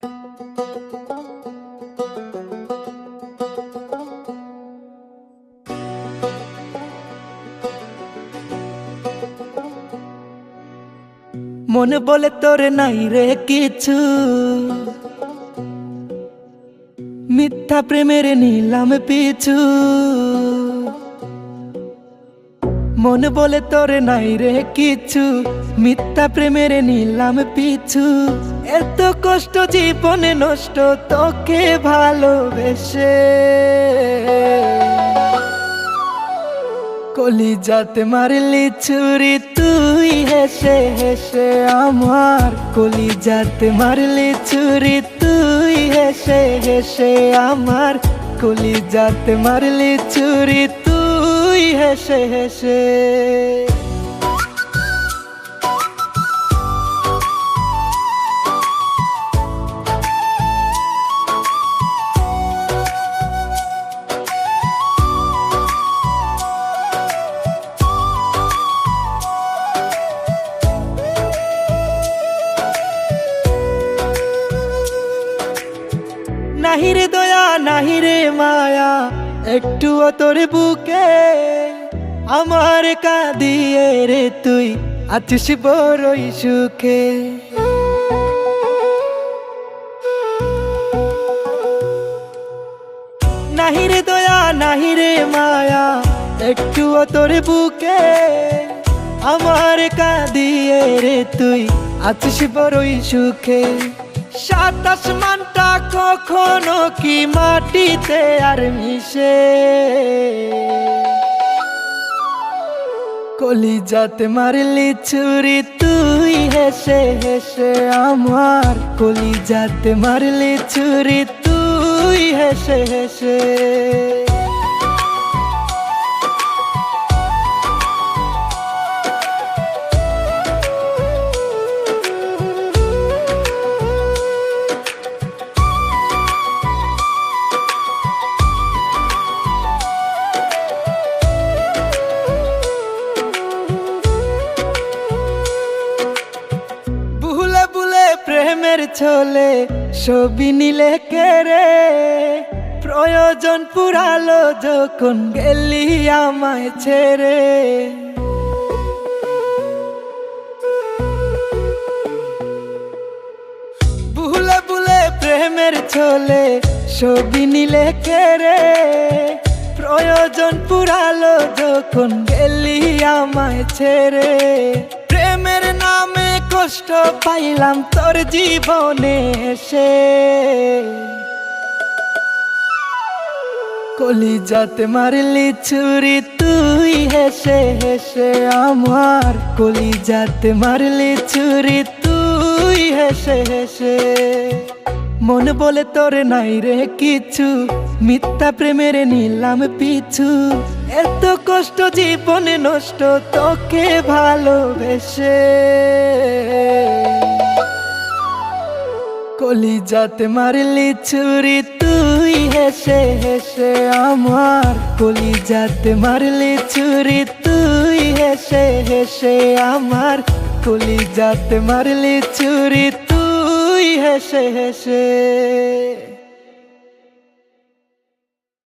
মন বলে তোর নাই রে কিছু, মিথ্যা প্রেমের নিলাম পিছু। মন বলে তোর নাই রে কিছু, মিথ্যা প্রেমের নিলাম পিছু। এত কষ্ট জীবনে নষ্ট তোকে ভালোবেসে, কলিজাতে মারলি ছুরি তুই হেসে হেসে আমার। কলিজাতে মারলি ছুরি তুই হেসে হেসে আমার। কলিজাতে মারলি ছুরি তুই হেসে হেসে। নাহিরে দয়া নাহিরে মায়া একটুও তোর বুকে, আমার কাঁদিয়ে রে তুই আছিস বড়ই সুখে। নাহিরে দয়া নাহিরে মায়া একটুও তোর বুকে, আমার কাঁদিয়ে রে তুই আছিস বড়ই সুখে। সাত আসমানটা কখনো কি মাটিতে আর মিশে, কলিজাতে মারলি ছুরি তুই হেসে হেসে আমার। কলিজাতে মারলি ছুরি তুই হেসে হেসে। প্রেমের ছলে ছবি নিলে কেরে, প্রয়োজন পুরালো যখন গেলি আমায় ছেড়ে। ভুলে ভুলে প্রেমের ছলে ছবি নিলে কেরে, প্রয়োজন পুরালো যখন গেলি আমায় ছেড়ে। প্রেমের নামে কষ্ট পাইলাম তোর জীবনে এসে, কলিজাতে মারলি ছুরি তুই হেসে হেসে আমার। কলিজাতে মারলি ছুরি তুই হেসে হেসে। মন বলে তোর নাই রে কিছু, মিথ্যা প্রেমের নিলাম পিছু। এত কষ্ট জীবনে নষ্ট তোকে ভালোবেসে, কলিজাতে মারলি ছুরি তুই হেসে হেসে আমার। কলিজাতে মারলি ছুরি তুই হেসে হেসে আমার। কলিজাতে মারলি ছুরি তুই হেসে হেসে।